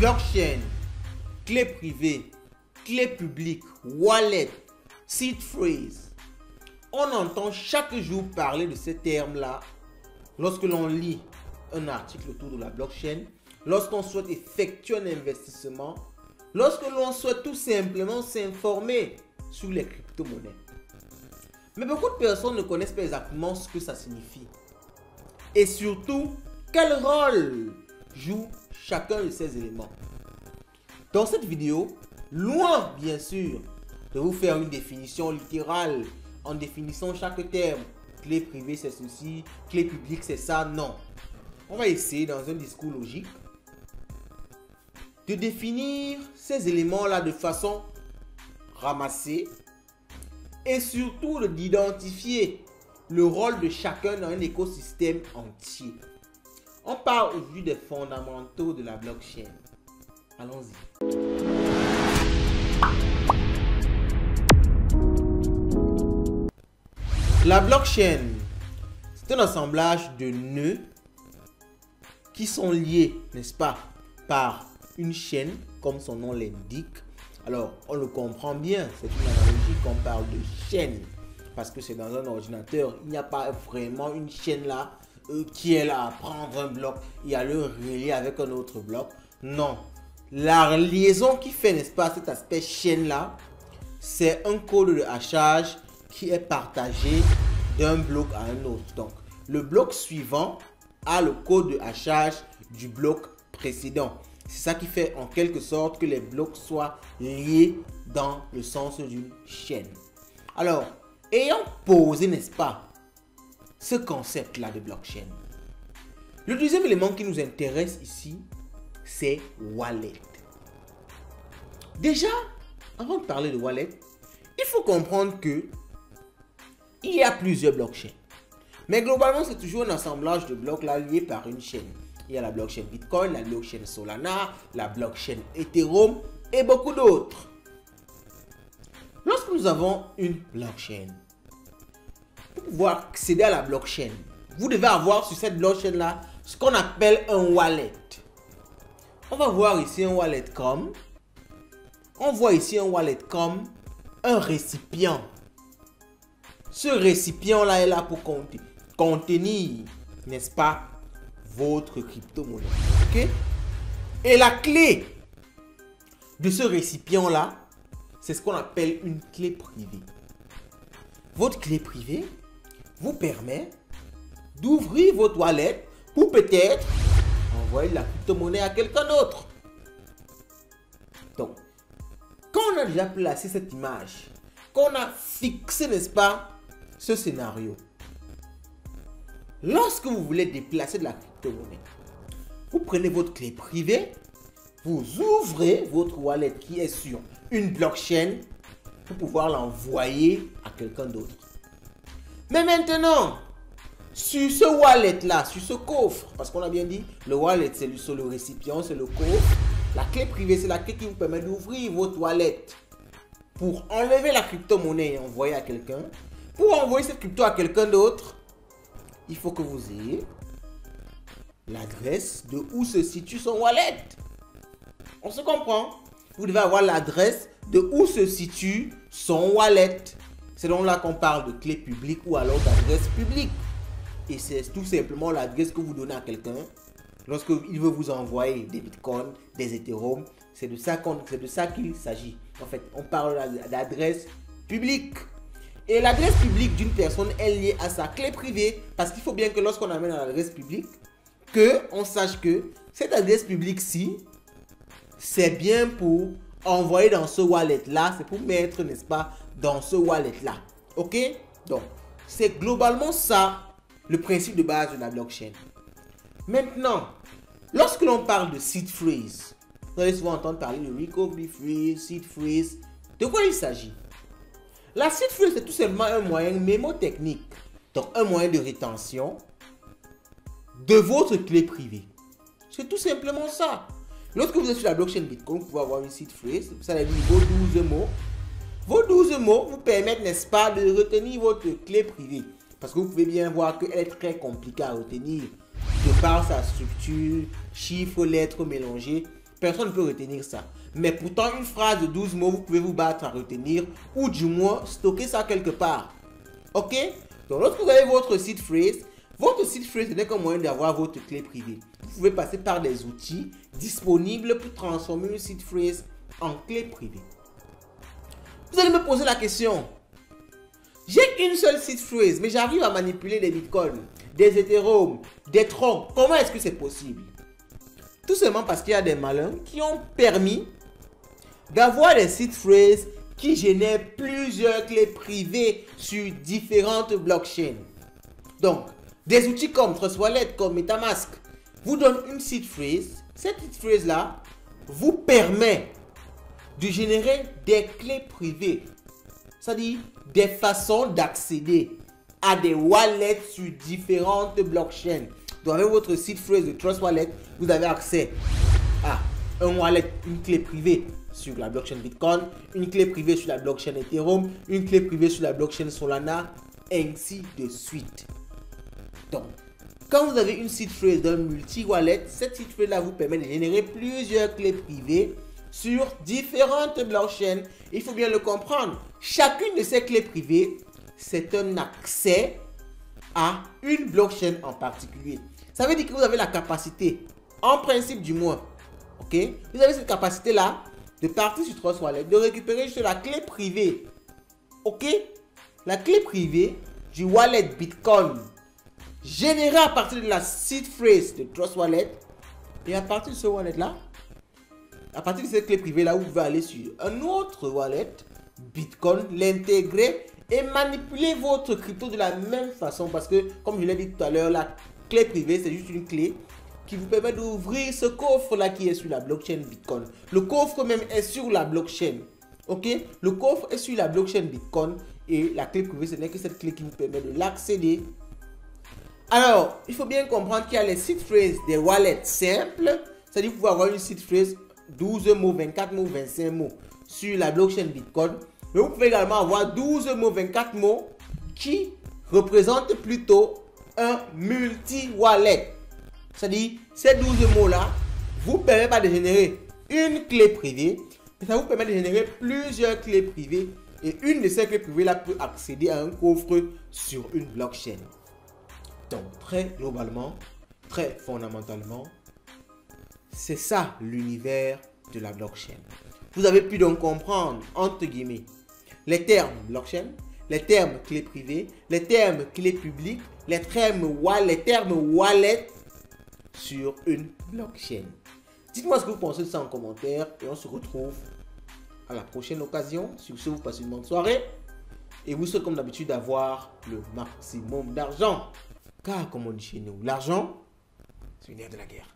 Blockchain, clé privée, clé publique, wallet, seed phrase. On entend chaque jour parler de ces termes-là lorsque l'on lit un article autour de la blockchain, lorsqu'on souhaite effectuer un investissement, lorsque l'on souhaite tout simplement s'informer sur les crypto-monnaies. Mais beaucoup de personnes ne connaissent pas exactement ce que ça signifie. Et surtout, quel rôle joue chacun de ces éléments. Dans cette vidéo, loin bien sûr de vous faire une définition littérale en définissant chaque terme, clé privée c'est ceci, clé publique c'est ça, non. On va essayer dans un discours logique de définir ces éléments-là de façon ramassée et surtout d'identifier le rôle de chacun dans un écosystème entier. On parle aujourd'hui des fondamentaux de la blockchain. Allons-y. La blockchain, c'est un assemblage de nœuds qui sont liés, n'est-ce pas, par une chaîne, comme son nom l'indique. Alors, on le comprend bien, c'est une analogie qu'on parle de chaîne, parce que c'est dans un ordinateur, il n'y a pas vraiment une chaîne là, qui est là à prendre un bloc et à le relier avec un autre bloc. Non. La liaison qui fait, n'est-ce pas, cet aspect chaîne là, c'est un code de hachage qui est partagé d'un bloc à un autre. Donc, le bloc suivant a le code de hachage du bloc précédent. C'est ça qui fait en quelque sorte que les blocs soient liés dans le sens d'une chaîne. Alors, ayant posé, n'est-ce pas, ce concept-là de blockchain, le deuxième élément qui nous intéresse ici, c'est wallet. Déjà, avant de parler de wallet, il faut comprendre que il y a plusieurs blockchains. Mais globalement, c'est toujours un assemblage de blocs là liés par une chaîne. Il y a la blockchain Bitcoin, la blockchain Solana, la blockchain Ethereum et beaucoup d'autres. Lorsque nous avons une blockchain, pour pouvoir accéder à la blockchain, vous devez avoir sur cette blockchain-là ce qu'on appelle un wallet. On va voir ici un wallet comme, on voit ici un wallet comme un récipient. Ce récipient-là est là pour contenir, n'est-ce pas, votre crypto-monnaie. Ok? Et la clé de ce récipient-là, c'est ce qu'on appelle une clé privée. Votre clé privée vous permet d'ouvrir votre wallet pour peut-être envoyer de la crypto-monnaie à quelqu'un d'autre. Donc, quand on a déjà placé cette image, qu'on a fixé, n'est-ce pas, ce scénario, lorsque vous voulez déplacer de la crypto-monnaie, vous prenez votre clé privée, vous ouvrez votre wallet qui est sur une blockchain pour pouvoir l'envoyer à quelqu'un d'autre. Mais maintenant, sur ce wallet-là, sur ce coffre, parce qu'on a bien dit, le wallet c'est le récipient, c'est le coffre. La clé privée, c'est la clé qui vous permet d'ouvrir votre wallet pour enlever la crypto-monnaie et envoyer à quelqu'un. Pour envoyer cette crypto à quelqu'un d'autre, il faut que vous ayez l'adresse de où se situe son wallet. On se comprend? Vous devez avoir l'adresse de où se situe son wallet. C'est donc là qu'on parle de clé publique ou alors d'adresse publique. Et c'est tout simplement l'adresse que vous donnez à quelqu'un lorsqu'il veut vous envoyer des bitcoins, des Ethereum. C'est de ça qu'il s'agit. En fait, on parle d'adresse publique. Et l'adresse publique d'une personne est liée à sa clé privée. Parce qu'il faut bien que lorsqu'on amène à l'adresse publique, qu'on sache que cette adresse publique-ci, c'est bien pour envoyer dans ce wallet-là. C'est pour mettre, n'est-ce pas, dans ce wallet-là. Ok? Donc, c'est globalement ça, le principe de base de la blockchain. Maintenant, lorsque l'on parle de seed phrase, vous allez souvent entendre parler de recovery phrase, seed phrase. De quoi il s'agit? La seed phrase, c'est tout simplement un moyen mémotechnique, donc un moyen de rétention de votre clé privée. C'est tout simplement ça. Lorsque vous êtes sur la blockchain Bitcoin, vous pouvez avoir une seed phrase, ça veut dire vos 12 mots. Vos 12 mots vous permettent, n'est-ce pas, de retenir votre clé privée. Parce que vous pouvez bien voir qu'elle est très compliquée à retenir de par sa structure, chiffres, lettres mélangées. Personne ne peut retenir ça. Mais pourtant, une phrase de 12 mots, vous pouvez vous battre à retenir ou du moins stocker ça quelque part. Ok? Donc, lorsque vous avez votre seed phrase n'est qu'un moyen d'avoir votre clé privée. Vous pouvez passer par des outils disponibles pour transformer une seed phrase en clé privée. Vous allez me poser la question. J'ai une seule seed phrase, mais j'arrive à manipuler des bitcoins, des Ethereum, des troncs. Comment est-ce que c'est possible? Tout simplement parce qu'il y a des malins qui ont permis d'avoir des seed phrases qui génèrent plusieurs clés privées sur différentes blockchains. Donc, des outils comme Trust Wallet, comme MetaMask, vous donnent une seed phrase. Cette seed phrase-là vous permet de générer des clés privées. C'est-à-dire des façons d'accéder à des wallets sur différentes blockchains. Donc, avec votre seed phrase de Trust Wallet, vous avez accès à un wallet, une clé privée sur la blockchain Bitcoin, une clé privée sur la blockchain Ethereum, une clé privée sur la blockchain Solana, ainsi de suite. Donc, quand vous avez une seed phrase d'un multi-wallet, cette seed phrase-là vous permet de générer plusieurs clés privées sur différentes blockchains. Il faut bien le comprendre. Chacune de ces clés privées, c'est un accès à une blockchain en particulier. Ça veut dire que vous avez la capacité, en principe du moins, ok, vous avez cette capacité-là de partir sur Trust Wallet, de récupérer juste la clé privée, ok, la clé privée du wallet Bitcoin générée à partir de la seed phrase de Trust Wallet, et à partir de ce wallet-là, à partir de cette clé privée-là, vous pouvez aller sur un autre wallet Bitcoin, l'intégrer et manipuler votre crypto de la même façon, parce que comme je l'ai dit tout à l'heure, la clé privée c'est juste une clé qui vous permet d'ouvrir ce coffre là qui est sur la blockchain Bitcoin. Le coffre même est sur la blockchain, ok, le coffre est sur la blockchain Bitcoin et la clé privée ce n'est que cette clé qui vous permet de l'accéder. Alors il faut bien comprendre qu'il y a les seed phrases des wallets simples, c'est-à-dire que vous pouvez avoir une seed phrase 12 mots, 24 mots, 25 mots sur la blockchain Bitcoin. Mais vous pouvez également avoir 12 mots, 24 mots qui représentent plutôt un multi-wallet. C'est-à-dire, ces 12 mots-là vous permettent pas de générer une clé privée, mais ça vous permet de générer plusieurs clés privées. Et une de ces clés privées-là peut accéder à un coffre sur une blockchain. Donc, très globalement, très fondamentalement, c'est ça l'univers de la blockchain. Vous avez pu donc comprendre, entre guillemets, les termes blockchain, les termes clés privées, les termes clés publiques, les termes wallet sur une blockchain. Dites-moi ce que vous pensez de ça en commentaire et on se retrouve à la prochaine occasion. Sur ce, vous passez une bonne soirée et vous souhaitez comme d'habitude d'avoir le maximum d'argent. Car comme on dit chez nous, l'argent, c'est une nerf de la guerre.